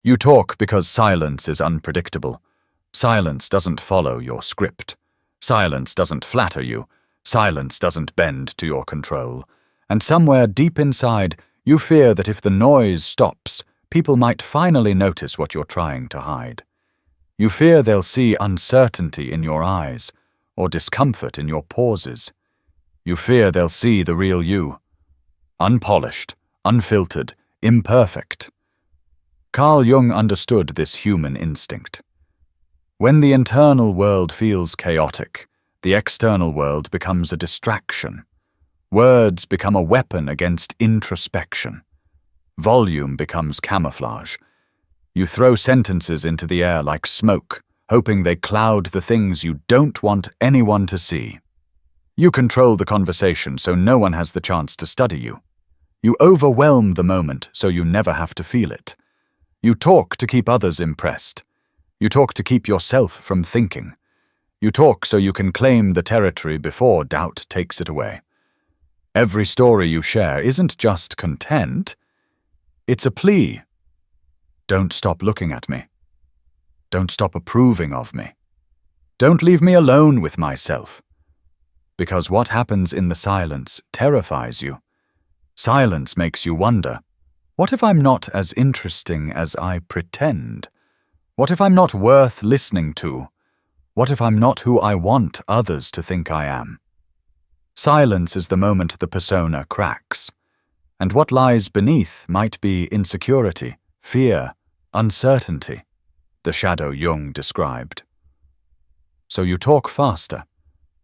You talk because silence is unpredictable. Silence doesn't follow your script. Silence doesn't flatter you. Silence doesn't bend to your control. And somewhere deep inside, you fear that if the noise stops, people might finally notice what you're trying to hide. You fear they'll see uncertainty in your eyes, or discomfort in your pauses. You fear they'll see the real you. Unpolished, unfiltered, imperfect. Carl Jung understood this human instinct. When the internal world feels chaotic, the external world becomes a distraction. Words become a weapon against introspection. Volume becomes camouflage. You throw sentences into the air like smoke, hoping they cloud the things you don't want anyone to see. You control the conversation so no one has the chance to study you. You overwhelm the moment so you never have to feel it. You talk to keep others impressed. You talk to keep yourself from thinking. You talk so you can claim the territory before doubt takes it away. Every story you share isn't just content. It's a plea. Don't stop looking at me. Don't stop approving of me. Don't leave me alone with myself. Because what happens in the silence terrifies you. Silence makes you wonder, what if I'm not as interesting as I pretend? What if I'm not worth listening to? What if I'm not who I want others to think I am? Silence is the moment the persona cracks, and what lies beneath might be insecurity, fear, uncertainty, the shadow Jung described. So you talk faster.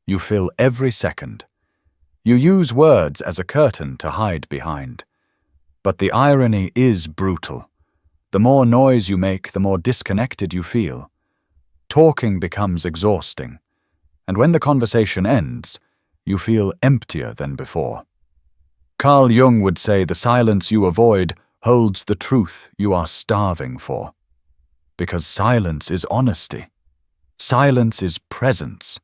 You fill every second. You use words as a curtain to hide behind. But the irony is brutal. The more noise you make, the more disconnected you feel. Talking becomes exhausting, and when the conversation ends, you feel emptier than before. Carl Jung would say the silence you avoid holds the truth you are starving for. Because silence is honesty. Silence is presence.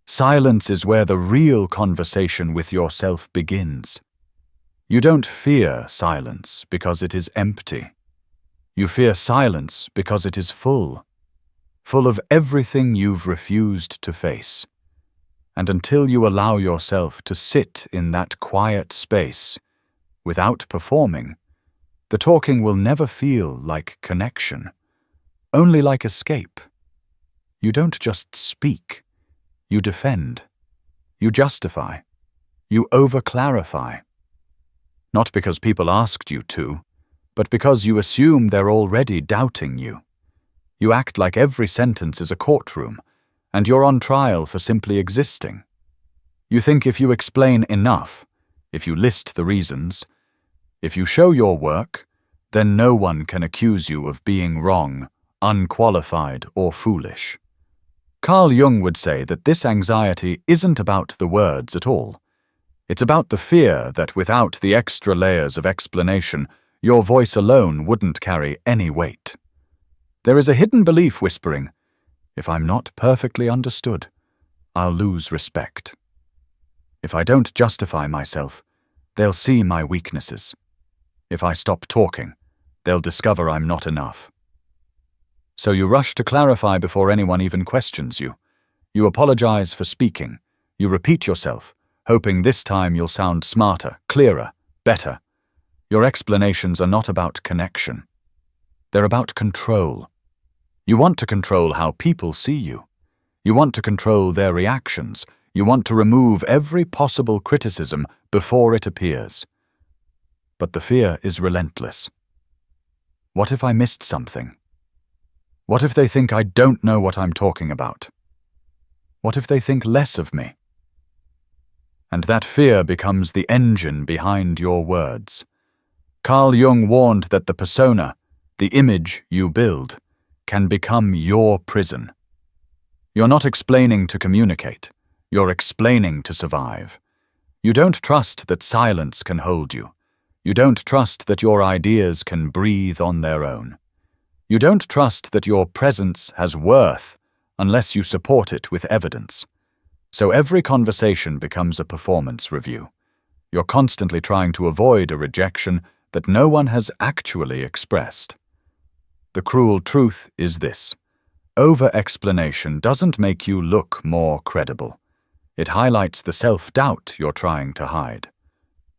Silence is where the real conversation with yourself begins. You don't fear silence because it is empty. You fear silence because it is full of everything you've refused to face. And until you allow yourself to sit in that quiet space, without performing, the talking will never feel like connection, only like escape. You don't just speak. You defend. You justify. You over-clarify. Not because people asked you to, but because you assume they're already doubting you. You act like every sentence is a courtroom, and you're on trial for simply existing. You think if you explain enough, if you list the reasons, if you show your work, then no one can accuse you of being wrong, unqualified, or foolish. Carl Jung would say that this anxiety isn't about the words at all. It's about the fear that without the extra layers of explanation, your voice alone wouldn't carry any weight. There is a hidden belief whispering, if I'm not perfectly understood, I'll lose respect. If I don't justify myself, they'll see my weaknesses. If I stop talking, they'll discover I'm not enough. So you rush to clarify before anyone even questions you. You apologize for speaking. You repeat yourself, hoping this time you'll sound smarter, clearer, better. Your explanations are not about connection. They're about control. You want to control how people see you. You want to control their reactions. You want to remove every possible criticism before it appears. But the fear is relentless. What if I missed something? What if they think I don't know what I'm talking about? What if they think less of me? And that fear becomes the engine behind your words. Carl Jung warned that the persona, the image you build, can become your prison. You're not explaining to communicate. You're explaining to survive. You don't trust that silence can hold you. You don't trust that your ideas can breathe on their own. You don't trust that your presence has worth unless you support it with evidence. So every conversation becomes a performance review. You're constantly trying to avoid a rejection that no one has actually expressed. The cruel truth is this: over-explanation doesn't make you look more credible. It highlights the self-doubt you're trying to hide.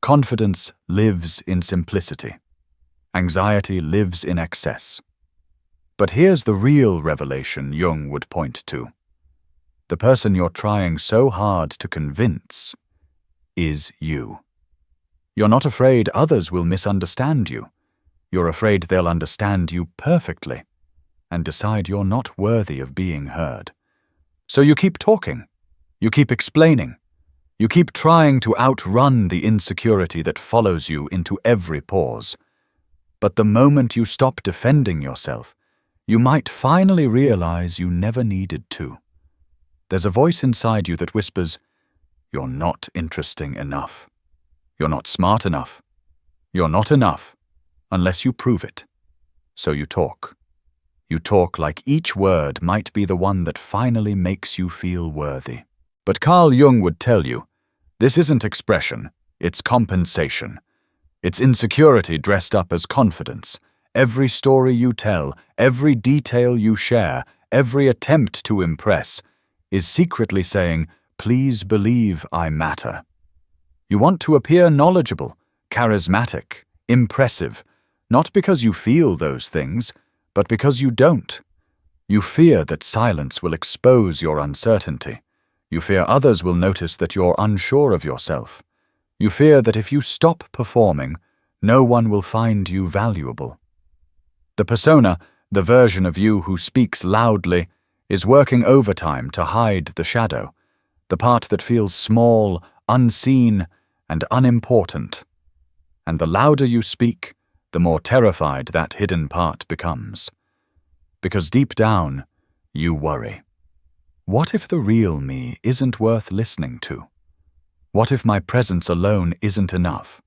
Confidence lives in simplicity. Anxiety lives in excess. But here's the real revelation Jung would point to. The person you're trying so hard to convince is you. You're not afraid others will misunderstand you. You're afraid they'll understand you perfectly and decide you're not worthy of being heard. So you keep talking. You keep explaining. You keep trying to outrun the insecurity that follows you into every pause. But the moment you stop defending yourself, you might finally realize you never needed to. There's a voice inside you that whispers, "You're not interesting enough. You're not smart enough. You're not enough unless you prove it." So you talk. You talk like each word might be the one that finally makes you feel worthy. But Carl Jung would tell you, this isn't expression, it's compensation. It's insecurity dressed up as confidence. Every story you tell, every detail you share, every attempt to impress, is secretly saying, "Please believe I matter." You want to appear knowledgeable, charismatic, impressive, not because you feel those things, but because you don't. You fear that silence will expose your uncertainty. You fear others will notice that you're unsure of yourself. You fear that if you stop performing, no one will find you valuable. The persona, the version of you who speaks loudly, is working overtime to hide the shadow, the part that feels small, unseen, and unimportant. And the louder you speak, the more terrified that hidden part becomes. Because deep down, you worry. What if the real me isn't worth listening to? What if my presence alone isn't enough?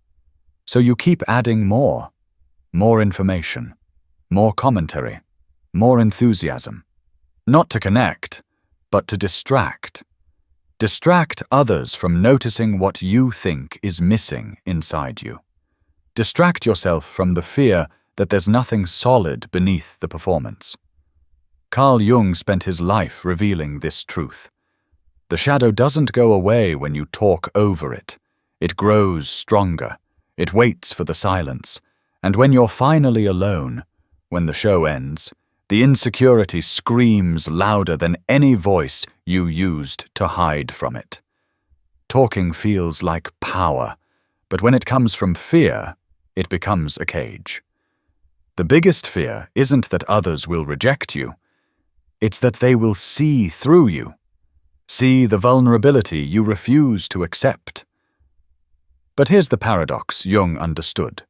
So you keep adding more information, more commentary, more enthusiasm. Not to connect, but to distract. Distract others from noticing what you think is missing inside you. Distract yourself from the fear that there's nothing solid beneath the performance. Carl Jung spent his life revealing this truth. The shadow doesn't go away when you talk over it. It grows stronger. It waits for the silence. And when you're finally alone, when the show ends, the insecurity screams louder than any voice you used to hide from it. Talking feels like power, but when it comes from fear, it becomes a cage. The biggest fear isn't that others will reject you. It's that they will see through you, see the vulnerability you refuse to accept. But here's the paradox Jung understood.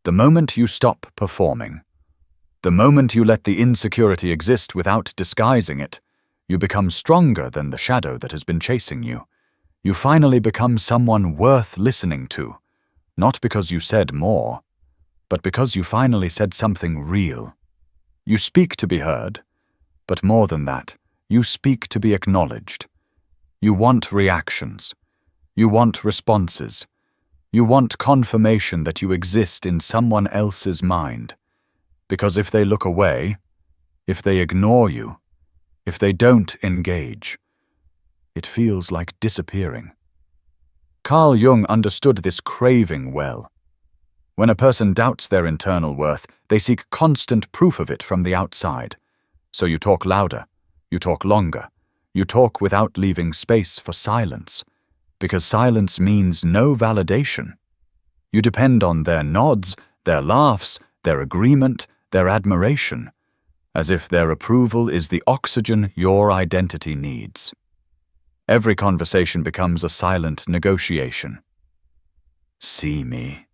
The moment you stop performing, the moment you let the insecurity exist without disguising it, you become stronger than the shadow that has been chasing you. You finally become someone worth listening to, not because you said more, but because you finally said something real. You speak to be heard, but more than that, you speak to be acknowledged. You want reactions. You want responses. You want confirmation that you exist in someone else's mind. Because if they look away, if they ignore you, if they don't engage, it feels like disappearing. Carl Jung understood this craving well. When a person doubts their internal worth, they seek constant proof of it from the outside. So you talk louder, you talk longer, you talk without leaving space for silence, because silence means no validation. You depend on their nods, their laughs, their agreement, their admiration, as if their approval is the oxygen your identity needs. Every conversation becomes a silent negotiation. See me.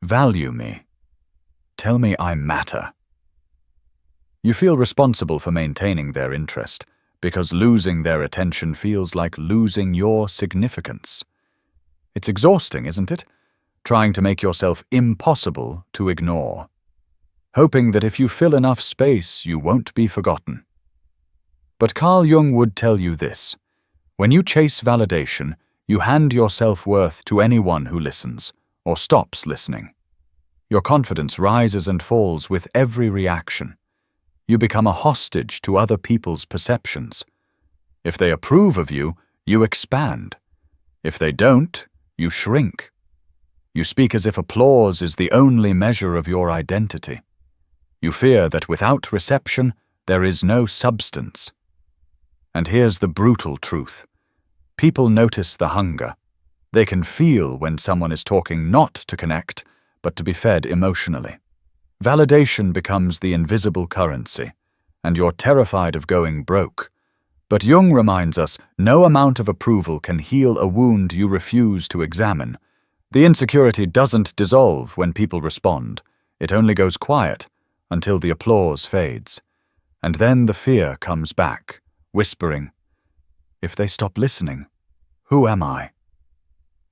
Value me. Tell me I matter. You feel responsible for maintaining their interest, because losing their attention feels like losing your significance. It's exhausting, isn't it? Trying to make yourself impossible to ignore. Hoping that if you fill enough space, you won't be forgotten. But Carl Jung would tell you this: when you chase validation, you hand your self-worth to anyone who listens, or stops listening. Your confidence rises and falls with every reaction. You become a hostage to other people's perceptions. If they approve of you, you expand. If they don't, you shrink. You speak as if applause is the only measure of your identity. You fear that without reception, there is no substance. And here's the brutal truth. People notice the hunger. They can feel when someone is talking not to connect, but to be fed emotionally. Validation becomes the invisible currency, and you're terrified of going broke. But Jung reminds us no amount of approval can heal a wound you refuse to examine. The insecurity doesn't dissolve when people respond. It only goes quiet until the applause fades. And then the fear comes back, whispering, "If they stop listening, who am I?"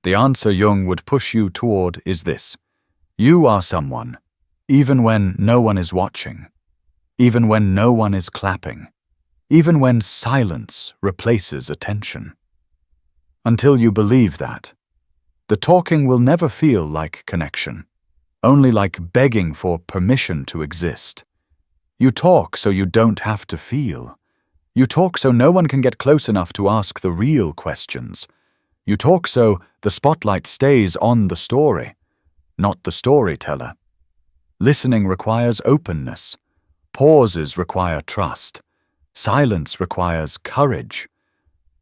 The answer Jung would push you toward is this: you are someone, even when no one is watching, even when no one is clapping, even when silence replaces attention. Until you believe that, the talking will never feel like connection, only like begging for permission to exist. You talk so you don't have to feel. You talk so no one can get close enough to ask the real questions. You talk so the spotlight stays on the story, not the storyteller. Listening requires openness. Pauses require trust. Silence requires courage.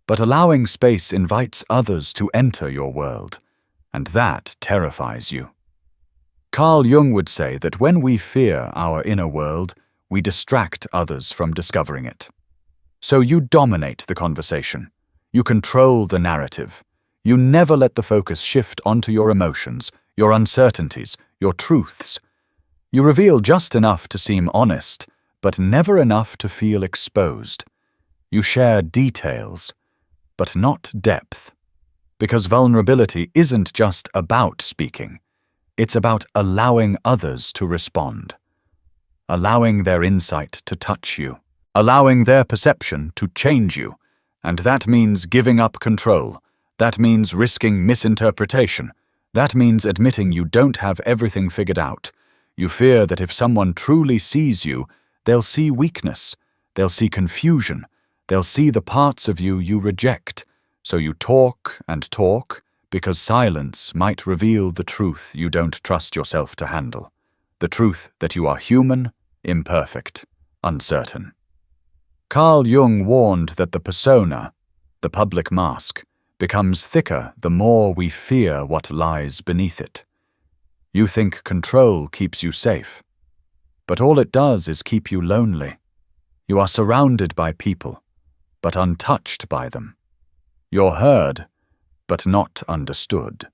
But allowing space invites others to enter your world, and that terrifies you. Carl Jung would say that when we fear our inner world, we distract others from discovering it. So you dominate the conversation. You control the narrative. You never let the focus shift onto your emotions, your uncertainties, your truths. You reveal just enough to seem honest, but never enough to feel exposed. You share details, but not depth. Because vulnerability isn't just about speaking. It's about allowing others to respond. Allowing their insight to touch you. Allowing their perception to change you. And that means giving up control. That means risking misinterpretation. That means admitting you don't have everything figured out. You fear that if someone truly sees you, they'll see weakness. They'll see confusion. They'll see the parts of you you reject. So you talk and talk, because silence might reveal the truth you don't trust yourself to handle. The truth that you are human, imperfect, uncertain. Carl Jung warned that the persona, the public mask, becomes thicker the more we fear what lies beneath it. You think control keeps you safe, but all it does is keep you lonely. You are surrounded by people, but untouched by them. You're heard, but not understood,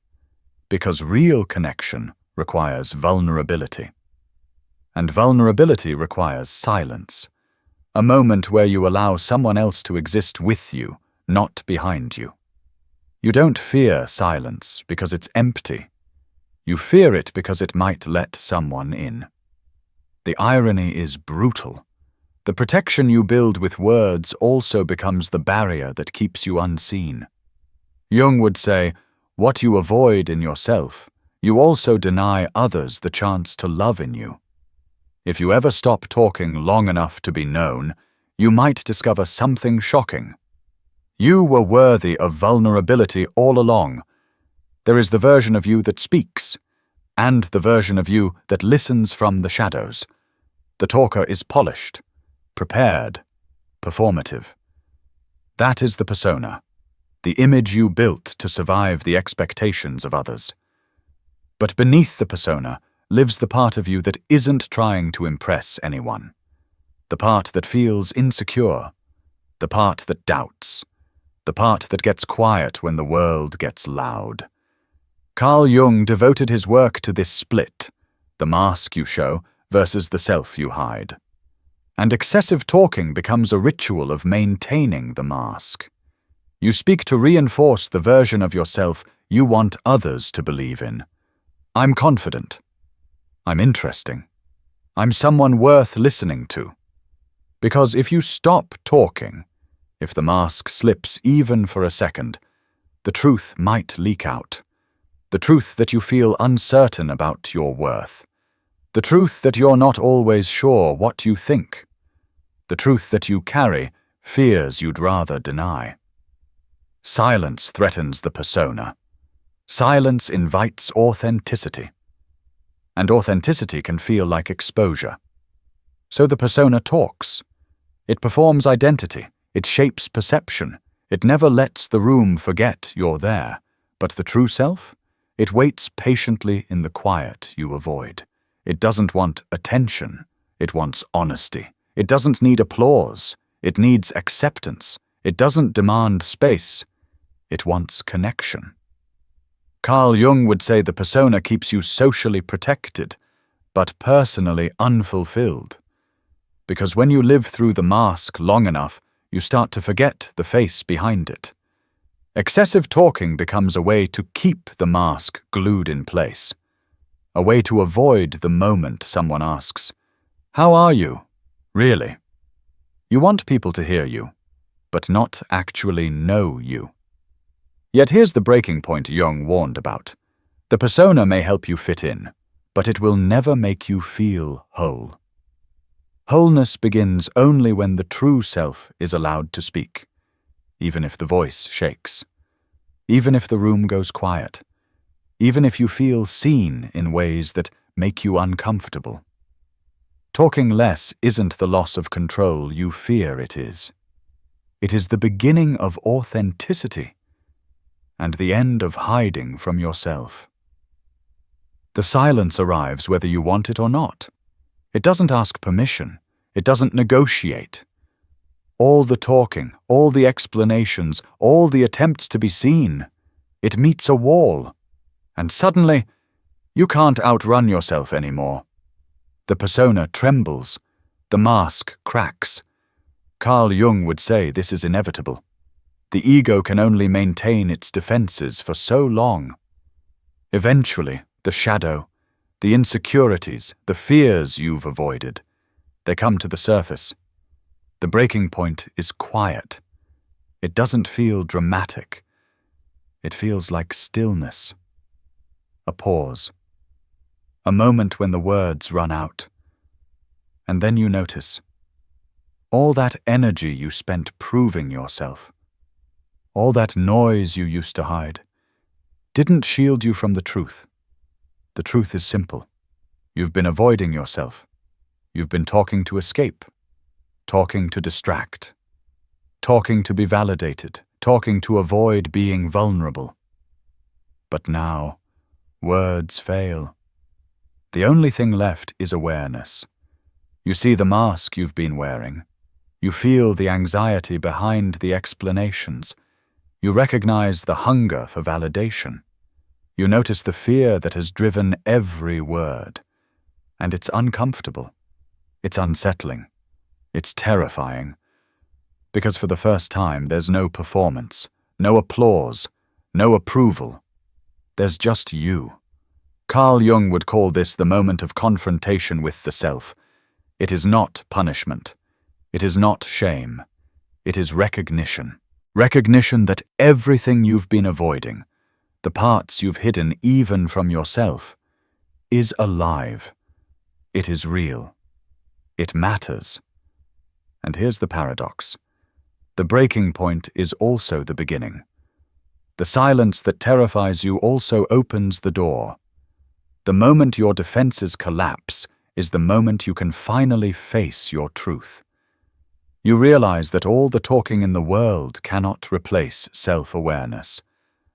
because real connection requires vulnerability. And vulnerability requires silence, a moment where you allow someone else to exist with you, not behind you. You don't fear silence because it's empty. You fear it because it might let someone in. The irony is brutal. The protection you build with words also becomes the barrier that keeps you unseen. Jung would say, what you avoid in yourself, you also deny others the chance to love in you. If you ever stop talking long enough to be known, you might discover something shocking. You were worthy of vulnerability all along. There is the version of you that speaks, and the version of you that listens from the shadows. The talker is polished, prepared, performative. That is the persona, the image you built to survive the expectations of others. But beneath the persona lives the part of you that isn't trying to impress anyone. The part that feels insecure, the part that doubts, the part that gets quiet when the world gets loud. Carl Jung devoted his work to this split, the mask you show versus the self you hide. And excessive talking becomes a ritual of maintaining the mask. You speak to reinforce the version of yourself you want others to believe in. I'm confident. I'm interesting. I'm someone worth listening to. Because if you stop talking, if the mask slips even for a second, the truth might leak out. The truth that you feel uncertain about your worth. The truth that you're not always sure what you think. The truth that you carry fears you'd rather deny. Silence threatens the persona. Silence invites authenticity. And authenticity can feel like exposure. So the persona talks. It performs identity. It shapes perception. It never lets the room forget you're there. But the true self? It waits patiently in the quiet you avoid. It doesn't want attention. It wants honesty. It doesn't need applause. It needs acceptance. It doesn't demand space. It wants connection. Carl Jung would say the persona keeps you socially protected, but personally unfulfilled. Because when you live through the mask long enough, you start to forget the face behind it. Excessive talking becomes a way to keep the mask glued in place. A way to avoid the moment someone asks, "How are you?" Really? You want people to hear you, but not actually know you. Yet here's the breaking point Jung warned about. The persona may help you fit in, but it will never make you feel whole. Wholeness begins only when the true self is allowed to speak, even if the voice shakes, even if the room goes quiet, even if you feel seen in ways that make you uncomfortable. Talking less isn't the loss of control you fear it is. It is the beginning of authenticity and the end of hiding from yourself. The silence arrives whether you want it or not. It doesn't ask permission. It doesn't negotiate. All the talking, all the explanations, all the attempts to be seen, it meets a wall. And suddenly, you can't outrun yourself anymore. The persona trembles. The mask cracks. Carl Jung would say this is inevitable. The ego can only maintain its defenses for so long. Eventually, the shadow, the insecurities, the fears you've avoided, they come to the surface. The breaking point is quiet. It doesn't feel dramatic. It feels like stillness. A pause. A moment when the words run out. And then you notice. All that energy you spent proving yourself, all that noise you used to hide, didn't shield you from the truth. The truth is simple. You've been avoiding yourself. You've been talking to escape, talking to distract, talking to be validated, talking to avoid being vulnerable. But now, words fail. The only thing left is awareness. You see the mask you've been wearing. You feel the anxiety behind the explanations. You recognize the hunger for validation. You notice the fear that has driven every word. And it's uncomfortable. It's unsettling. It's terrifying. Because for the first time, there's no performance, no applause, no approval. There's just you. Carl Jung would call this the moment of confrontation with the self. It is not punishment. It is not shame. It is recognition. Recognition that everything you've been avoiding, the parts you've hidden even from yourself, is alive. It is real. It matters. And here's the paradox. The breaking point is also the beginning. The silence that terrifies you also opens the door. The moment your defenses collapse is the moment you can finally face your truth. You realize that all the talking in the world cannot replace self-awareness,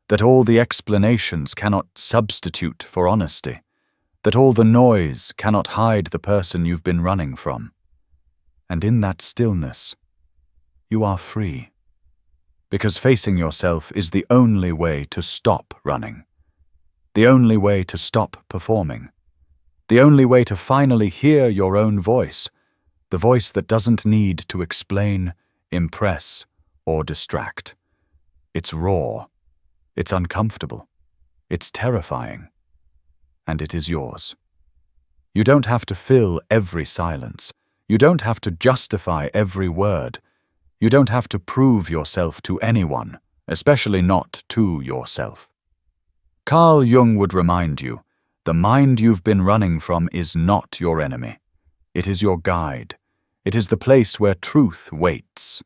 that all the explanations cannot substitute for honesty, that all the noise cannot hide the person you've been running from. And in that stillness, you are free. Because facing yourself is the only way to stop running, the only way to stop performing, the only way to finally hear your own voice, the voice that doesn't need to explain, impress, or distract. It's raw, it's uncomfortable, it's terrifying, and it is yours. You don't have to fill every silence. You don't have to justify every word. You don't have to prove yourself to anyone, especially not to yourself. Carl Jung would remind you, The mind you've been running from is not your enemy. It is your guide. It is the place where truth waits.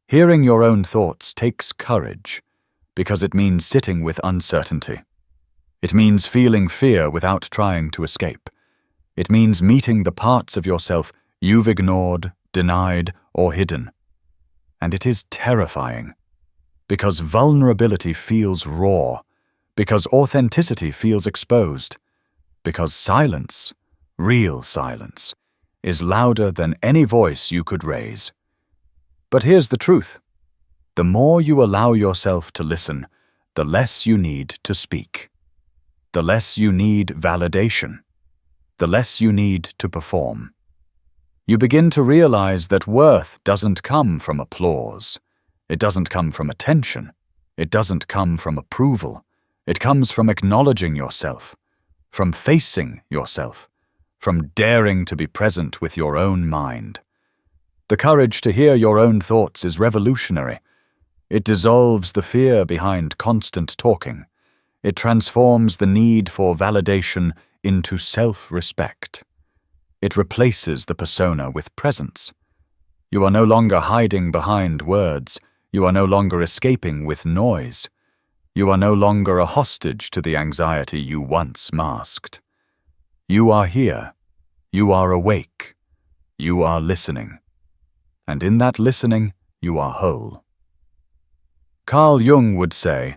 Hearing your own thoughts takes courage, because it means sitting with uncertainty. It means feeling fear without trying to escape. It means meeting the parts of yourself you've ignored, denied, or hidden. And it is terrifying, because vulnerability feels raw, because authenticity feels exposed, because silence, real silence, is louder than any voice you could raise. But here's the truth. The more you allow yourself to listen, the less you need to speak. The less you need validation. The less you need to perform. You begin to realize that worth doesn't come from applause. It doesn't come from attention. It doesn't come from approval. It comes from acknowledging yourself, from facing yourself, from daring to be present with your own mind. The courage to hear your own thoughts is revolutionary. It dissolves the fear behind constant talking. It transforms the need for validation into self-respect. It replaces the persona with presence. You are no longer hiding behind words. You are no longer escaping with noise. You are no longer a hostage to the anxiety you once masked. You are here. You are awake. You are listening. And in that listening, you are whole. Carl Jung would say,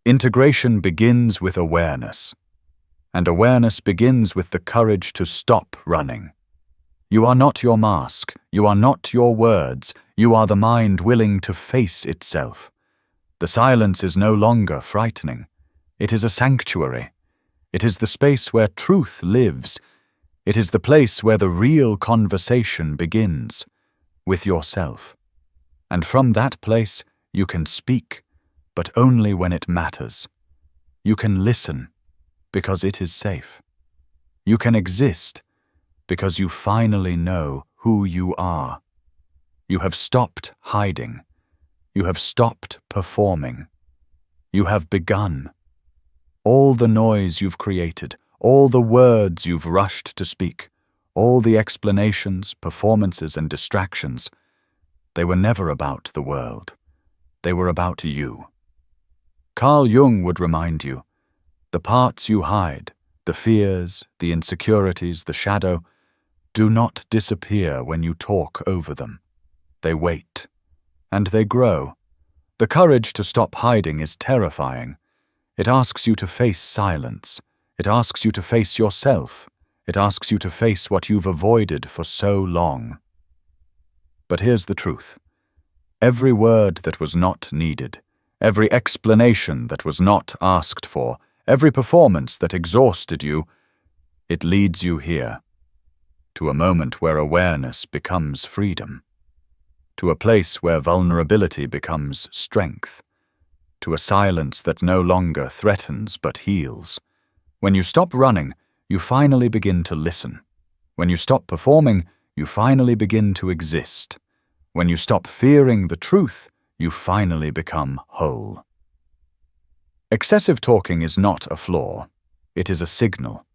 integration begins with awareness, and awareness begins with the courage to stop running. You are not your mask. You are not your words. You are the mind willing to face itself. The silence is no longer frightening. It is a sanctuary. It is the space where truth lives. It is the place where the real conversation begins, with yourself. And from that place, you can speak, but only when it matters. You can listen, because it is safe. You can exist, because you finally know who you are. You have stopped hiding. You have stopped performing. You have begun. All the noise you've created, all the words you've rushed to speak, all the explanations, performances, and distractions, they were never about the world. They were about you. Carl Jung would remind you, the parts you hide, the fears, the insecurities, the shadow, do not disappear when you talk over them. They wait, and they grow. The courage to stop hiding is terrifying. It asks you to face silence. It asks you to face yourself. It asks you to face what you've avoided for so long. But here's the truth. Every word that was not needed, every explanation that was not asked for, every performance that exhausted you, it leads you here, to a moment where awareness becomes freedom, to a place where vulnerability becomes strength, to a silence that no longer threatens but heals. When you stop running, you finally begin to listen. When you stop performing, you finally begin to exist. When you stop fearing the truth, you finally become whole. Excessive talking is not a flaw. It is a signal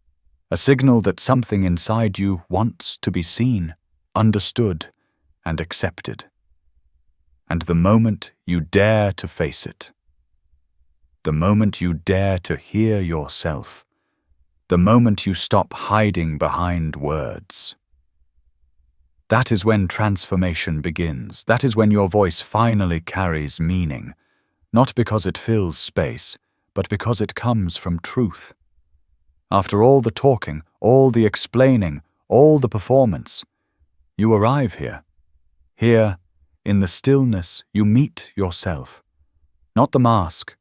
that something inside you wants to be seen, understood, and accepted. And the moment you dare to face it, the moment you dare to hear yourself, the moment you stop hiding behind words, that is when transformation begins. That is when your voice finally carries meaning, not because it fills space, but because it comes from truth. After all the talking, all the explaining, all the performance, you arrive here. Here, in the stillness, you meet yourself. Not the mask,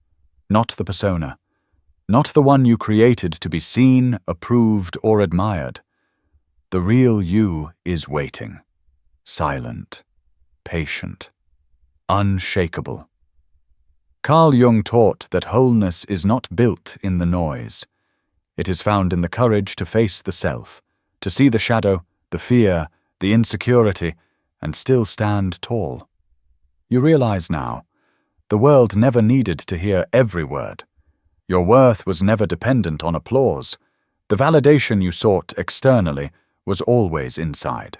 not the persona, not the one you created to be seen, approved, or admired. The real you is waiting, silent, patient, unshakable. Carl Jung taught that wholeness is not built in the noise. It is found in the courage to face the self, to see the shadow, the fear, the insecurity, and still stand tall. You realize now, the world never needed to hear every word. Your worth was never dependent on applause. The validation you sought externally was always inside.